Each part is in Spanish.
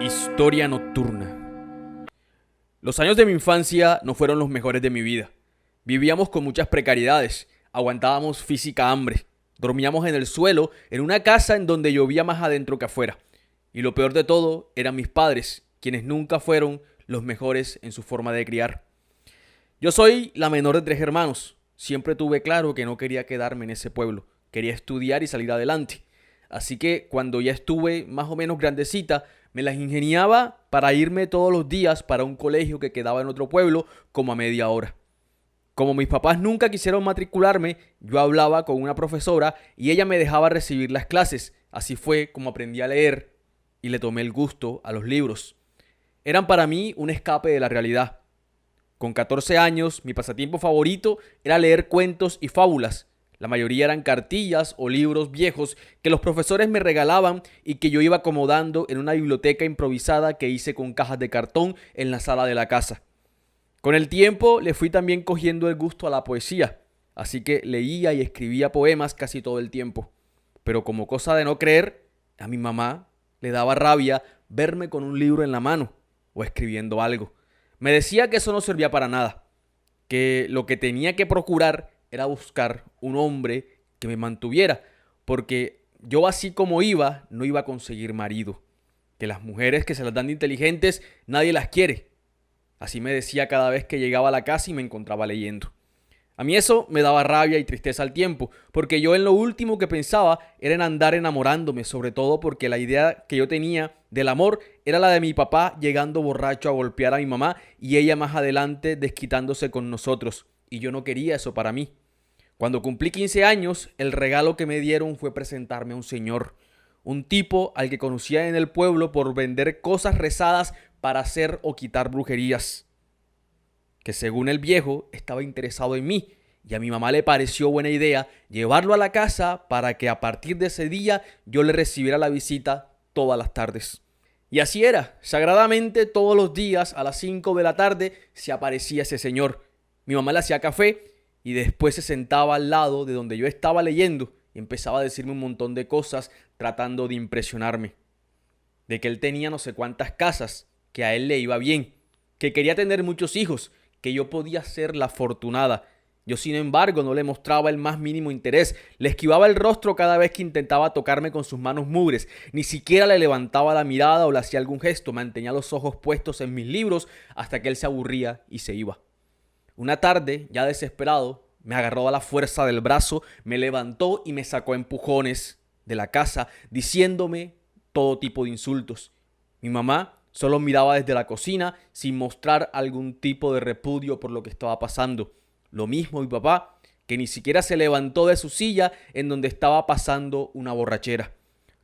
Historia nocturna. Los años de mi infancia no fueron los mejores de mi vida. Vivíamos con muchas precariedades, aguantábamos física hambre, dormíamos en el suelo en una casa en donde llovía más adentro que afuera. Y lo peor de todo eran mis padres, quienes nunca fueron los mejores en su forma de criar. Yo soy la menor de 3 hermanos. Siempre tuve claro que no quería quedarme en ese pueblo. Quería estudiar y salir adelante. Así que cuando ya estuve más o menos grandecita, me las ingeniaba para irme todos los días para un colegio que quedaba en otro pueblo como a media hora. Como mis papás nunca quisieron matricularme, yo hablaba con una profesora y ella me dejaba recibir las clases. Así fue como aprendí a leer y le tomé el gusto a los libros. Eran para mí un escape de la realidad. Con 14 años, mi pasatiempo favorito era leer cuentos y fábulas. La mayoría eran cartillas o libros viejos que los profesores me regalaban y que yo iba acomodando en una biblioteca improvisada que hice con cajas de cartón en la sala de la casa. Con el tiempo le fui también cogiendo el gusto a la poesía, así que leía y escribía poemas casi todo el tiempo. Pero como cosa de no creer, a mi mamá le daba rabia verme con un libro en la mano o escribiendo algo. Me decía que eso no servía para nada, que lo que tenía que procurar era buscar un hombre que me mantuviera, porque yo así como iba, no iba a conseguir marido, que las mujeres que se las dan de inteligentes nadie las quiere. Así me decía cada vez que llegaba a la casa y me encontraba leyendo. A mí eso me daba rabia y tristeza al tiempo, porque yo en lo último que pensaba era en andar enamorándome, sobre todo porque la idea que yo tenía del amor era la de mi papá llegando borracho a golpear a mi mamá y ella más adelante desquitándose con nosotros, y yo no quería eso para mí. Cuando cumplí 15 años, el regalo que me dieron fue presentarme a un señor, un tipo al que conocía en el pueblo por vender cosas rezadas para hacer o quitar brujerías, que según el viejo estaba interesado en mí y a mi mamá le pareció buena idea llevarlo a la casa para que a partir de ese día yo le recibiera la visita todas las tardes. Y así era, sagradamente todos los días a las 5 de la tarde se aparecía ese señor. Mi mamá le hacía café y después se sentaba al lado de donde yo estaba leyendo y empezaba a decirme un montón de cosas tratando de impresionarme. De que él tenía no sé cuántas casas, que a él le iba bien, que quería tener muchos hijos, que yo podía ser la afortunada. Yo, sin embargo, no le mostraba el más mínimo interés. Le esquivaba el rostro cada vez que intentaba tocarme con sus manos mugres. Ni siquiera le levantaba la mirada o le hacía algún gesto. Mantenía los ojos puestos en mis libros hasta que él se aburría y se iba. Una tarde, ya desesperado, me agarró a la fuerza del brazo, me levantó y me sacó a empujones de la casa, diciéndome todo tipo de insultos. Mi mamá solo miraba desde la cocina sin mostrar algún tipo de repudio por lo que estaba pasando. Lo mismo mi papá, que ni siquiera se levantó de su silla en donde estaba pasando una borrachera.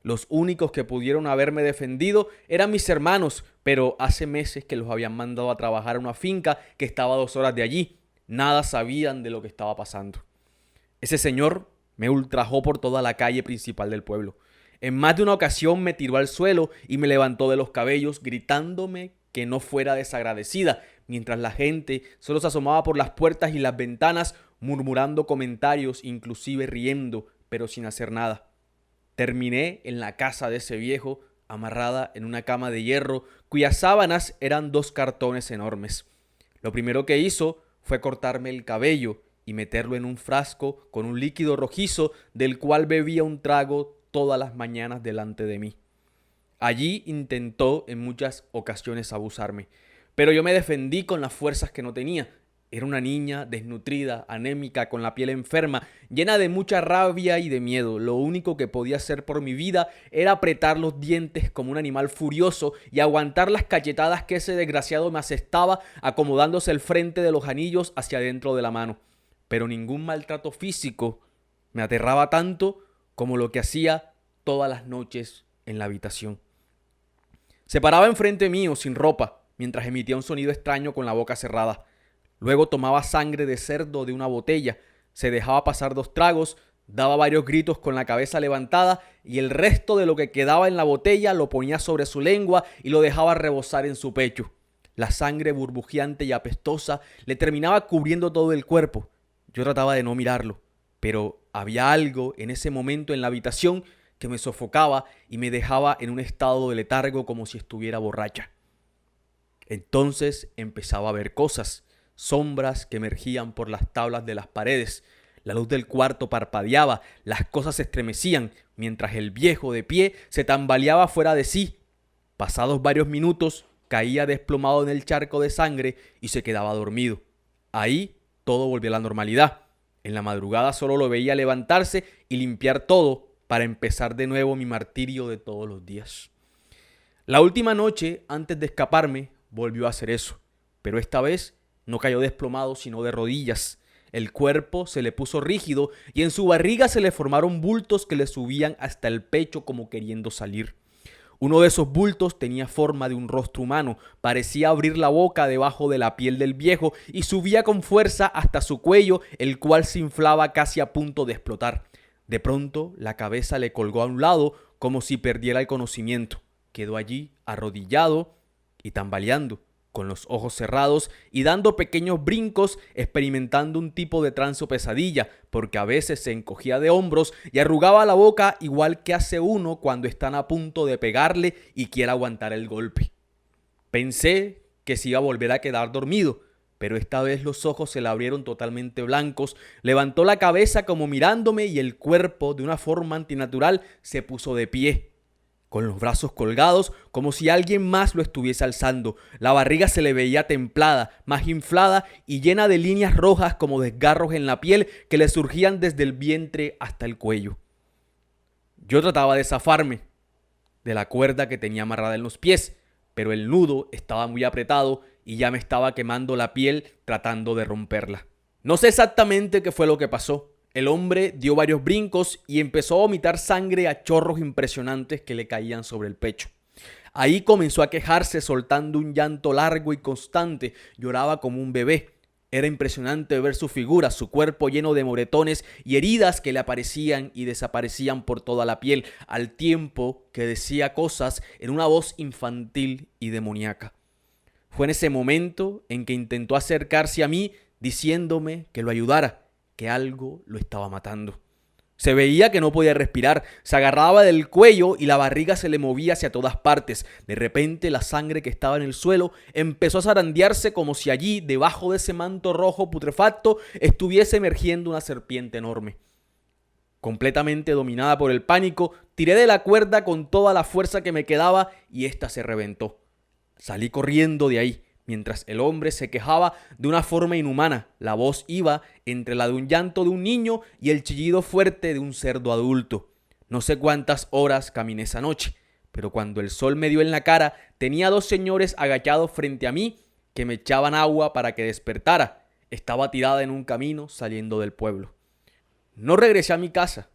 Los únicos que pudieron haberme defendido eran mis hermanos, pero hace meses que los habían mandado a trabajar a una finca que estaba a 2 horas de allí. Nada sabían de lo que estaba pasando. Ese señor me ultrajó por toda la calle principal del pueblo. En más de una ocasión me tiró al suelo y me levantó de los cabellos gritándome que no fuera desagradecida, mientras la gente solo se asomaba por las puertas y las ventanas murmurando comentarios, inclusive riendo, pero sin hacer nada. Terminé en la casa de ese viejo, amarrada en una cama de hierro, cuyas sábanas eran 2 cartones enormes. Lo primero que hizo fue cortarme el cabello y meterlo en un frasco con un líquido rojizo del cual bebía un trago todas las mañanas delante de mí. Allí intentó en muchas ocasiones abusarme, pero yo me defendí con las fuerzas que no tenía. Era una niña desnutrida, anémica, con la piel enferma, llena de mucha rabia y de miedo. Lo único que podía hacer por mi vida era apretar los dientes como un animal furioso y aguantar las cachetadas que ese desgraciado me asestaba, acomodándose el frente de los anillos hacia adentro de la mano. Pero ningún maltrato físico me aterraba tanto como lo que hacía todas las noches en la habitación. Se paraba enfrente mío sin ropa, mientras emitía un sonido extraño con la boca cerrada. Luego tomaba sangre de cerdo de una botella, se dejaba pasar 2 tragos, daba varios gritos con la cabeza levantada y el resto de lo que quedaba en la botella lo ponía sobre su lengua y lo dejaba rebosar en su pecho. La sangre burbujeante y apestosa le terminaba cubriendo todo el cuerpo. Yo trataba de no mirarlo, pero había algo en ese momento en la habitación que me sofocaba y me dejaba en un estado de letargo como si estuviera borracha. Entonces empezaba a ver cosas, sombras que emergían por las tablas de las paredes. La luz del cuarto parpadeaba, las cosas se estremecían, mientras el viejo de pie se tambaleaba fuera de sí. Pasados varios minutos, caía desplomado en el charco de sangre y se quedaba dormido. Ahí todo volvió a la normalidad. En la madrugada solo lo veía levantarse y limpiar todo para empezar de nuevo mi martirio de todos los días. La última noche, antes de escaparme, volvió a hacer eso, pero esta vez no cayó desplomado sino de rodillas. El cuerpo se le puso rígido y en su barriga se le formaron bultos que le subían hasta el pecho como queriendo salir. Uno de esos bultos tenía forma de un rostro humano, parecía abrir la boca debajo de la piel del viejo y subía con fuerza hasta su cuello, el cual se inflaba casi a punto de explotar. De pronto la cabeza le colgó a un lado como si perdiera el conocimiento. Quedó allí arrodillado y tambaleando, con los ojos cerrados y dando pequeños brincos, experimentando un tipo de trance o pesadilla, porque a veces se encogía de hombros y arrugaba la boca igual que hace uno cuando están a punto de pegarle y quiere aguantar el golpe. Pensé que se iba a volver a quedar dormido, pero esta vez los ojos se le abrieron totalmente blancos, levantó la cabeza como mirándome y el cuerpo, de una forma antinatural, se puso de pie, con los brazos colgados como si alguien más lo estuviese alzando. La barriga se le veía templada, más inflada y llena de líneas rojas como desgarros en la piel que le surgían desde el vientre hasta el cuello. Yo trataba de zafarme de la cuerda que tenía amarrada en los pies, pero el nudo estaba muy apretado y ya me estaba quemando la piel tratando de romperla. No sé exactamente qué fue lo que pasó. El hombre dio varios brincos y empezó a vomitar sangre a chorros impresionantes que le caían sobre el pecho. Ahí comenzó a quejarse soltando un llanto largo y constante. Lloraba como un bebé. Era impresionante ver su figura, su cuerpo lleno de moretones y heridas que le aparecían y desaparecían por toda la piel, al tiempo que decía cosas en una voz infantil y demoníaca. Fue en ese momento en que intentó acercarse a mí diciéndome que lo ayudara, que algo lo estaba matando. Se veía que no podía respirar, se agarraba del cuello y la barriga se le movía hacia todas partes. De repente la sangre que estaba en el suelo empezó a zarandearse como si allí, debajo de ese manto rojo putrefacto, estuviese emergiendo una serpiente enorme. Completamente dominada por el pánico, tiré de la cuerda con toda la fuerza que me quedaba y ésta se reventó. Salí corriendo de ahí, mientras el hombre se quejaba de una forma inhumana. La voz iba entre la de un llanto de un niño y el chillido fuerte de un cerdo adulto. No sé cuántas horas caminé esa noche, pero cuando el sol me dio en la cara, tenía 2 señores agachados frente a mí que me echaban agua para que despertara. Estaba tirada en un camino saliendo del pueblo. No regresé a mi casa.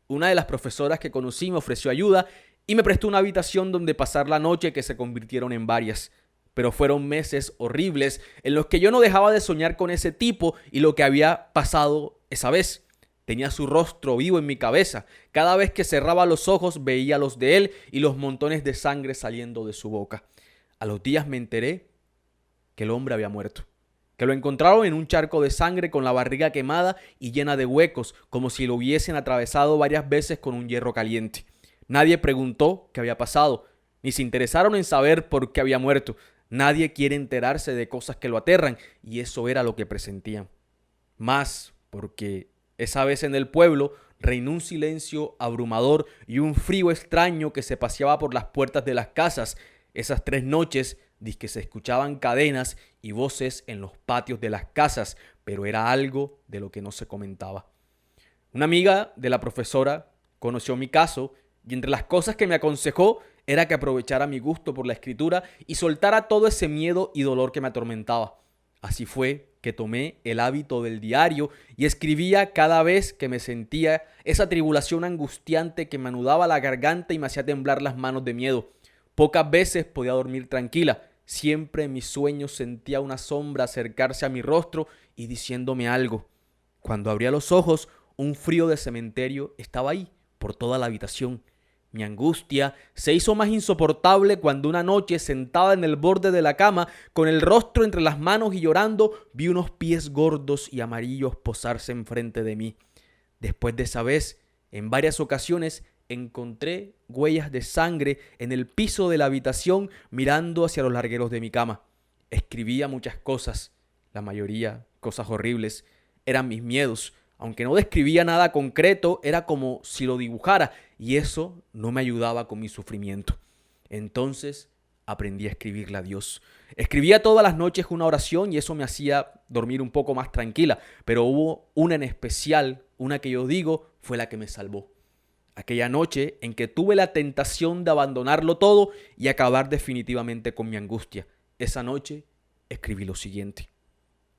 Una de las profesoras que conocí me ofreció ayuda y me prestó una habitación donde pasar la noche que se convirtieron en varias. Pero fueron meses horribles en los que yo no dejaba de soñar con ese tipo y lo que había pasado esa vez. Tenía su rostro vivo en mi cabeza. Cada vez que cerraba los ojos veía los de él y los montones de sangre saliendo de su boca. A los días me enteré que el hombre había muerto, que lo encontraron en un charco de sangre con la barriga quemada y llena de huecos, como si lo hubiesen atravesado varias veces con un hierro caliente. Nadie preguntó qué había pasado, ni se interesaron en saber por qué había muerto. Nadie quiere enterarse de cosas que lo aterran, y eso era lo que presentían. Más porque esa vez en el pueblo reinó un silencio abrumador y un frío extraño que se paseaba por las puertas de las casas. Esas 3 noches dizque se escuchaban cadenas y voces en los patios de las casas, pero era algo de lo que no se comentaba. Una amiga de la profesora conoció mi caso y entre las cosas que me aconsejó era que aprovechara mi gusto por la escritura y soltara todo ese miedo y dolor que me atormentaba. Así fue que tomé el hábito del diario y escribía cada vez que me sentía esa tribulación angustiante que me anudaba la garganta y me hacía temblar las manos de miedo. Pocas veces podía dormir tranquila. Siempre en mis sueños sentía una sombra acercarse a mi rostro y diciéndome algo. Cuando abría los ojos, un frío de cementerio estaba ahí, por toda la habitación. Mi angustia se hizo más insoportable cuando una noche, sentada en el borde de la cama, con el rostro entre las manos y llorando, vi unos pies gordos y amarillos posarse enfrente de mí. Después de esa vez, en varias ocasiones, encontré huellas de sangre en el piso de la habitación mirando hacia los largueros de mi cama. Escribía muchas cosas, la mayoría cosas horribles. Eran mis miedos. Aunque no describía nada concreto, era como si lo dibujara y eso no me ayudaba con mi sufrimiento. Entonces aprendí a escribirle a Dios. Escribía todas las noches una oración y eso me hacía dormir un poco más tranquila, pero hubo una en especial, una que yo digo fue la que me salvó. Aquella noche en que tuve la tentación de abandonarlo todo y acabar definitivamente con mi angustia. Esa noche escribí lo siguiente.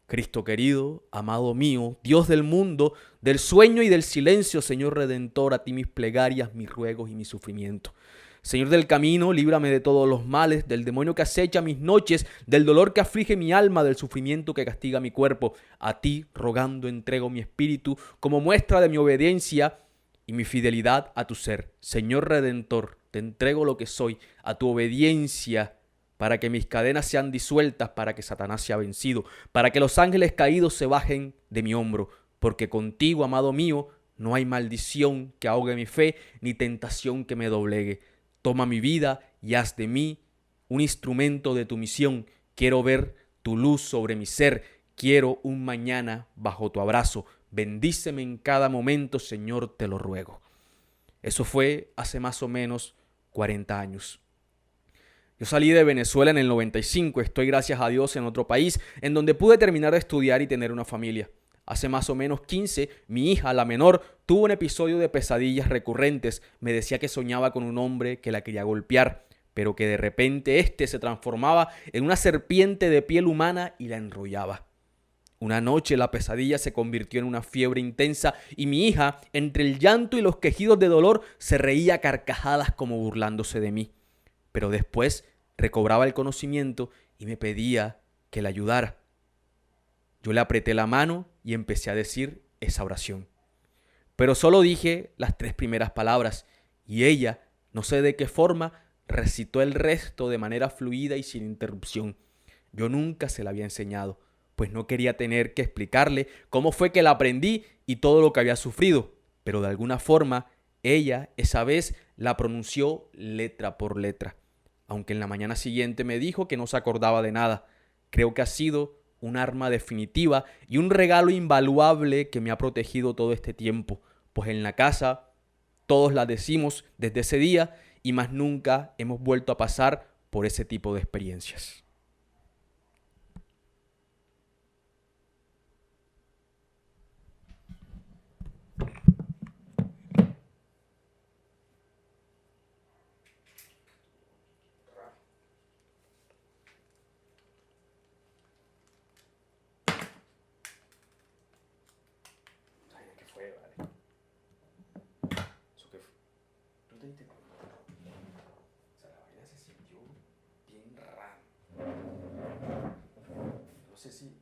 Cristo querido, amado mío, Dios del mundo, del sueño y del silencio, Señor Redentor, a ti mis plegarias, mis ruegos y mi sufrimiento. Señor del camino, líbrame de todos los males, del demonio que acecha mis noches, del dolor que aflige mi alma, del sufrimiento que castiga mi cuerpo. A ti, rogando, entrego mi espíritu como muestra de mi obediencia y mi fidelidad a tu ser. Señor Redentor, te entrego lo que soy, a tu obediencia, para que mis cadenas sean disueltas, para que Satanás sea vencido, para que los ángeles caídos se bajen de mi hombro, porque contigo, amado mío, no hay maldición que ahogue mi fe, ni tentación que me doblegue. Toma mi vida y haz de mí un instrumento de tu misión. Quiero ver tu luz sobre mi ser, quiero un mañana bajo tu abrazo. Bendíceme en cada momento, Señor, te lo ruego. Eso fue hace más o menos 40 años. Yo salí de Venezuela en el 95, estoy gracias a Dios en otro país, en donde pude terminar de estudiar y tener una familia. Hace más o menos 15, mi hija, la menor, tuvo un episodio de pesadillas recurrentes. Me decía que soñaba con un hombre que la quería golpear, pero que de repente éste se transformaba en una serpiente de piel humana y la enrollaba. Una noche la pesadilla se convirtió en una fiebre intensa y mi hija, entre el llanto y los quejidos de dolor, se reía a carcajadas como burlándose de mí. Pero después recobraba el conocimiento y me pedía que la ayudara. Yo le apreté la mano y empecé a decir esa oración. Pero solo dije las 3 primeras palabras y ella, no sé de qué forma, recitó el resto de manera fluida y sin interrupción. Yo nunca se la había enseñado, pues no quería tener que explicarle cómo fue que la aprendí y todo lo que había sufrido, pero de alguna forma ella esa vez la pronunció letra por letra, aunque en la mañana siguiente me dijo que no se acordaba de nada. Creo que ha sido un arma definitiva y un regalo invaluable que me ha protegido todo este tiempo, pues en la casa todos la decimos desde ese día y más nunca hemos vuelto a pasar por ese tipo de experiencias. ¿Qué fue, vale? ¿Eso qué fue? ¿No te diste cuenta? O sea, la vaina se sintió bien rara. No sé si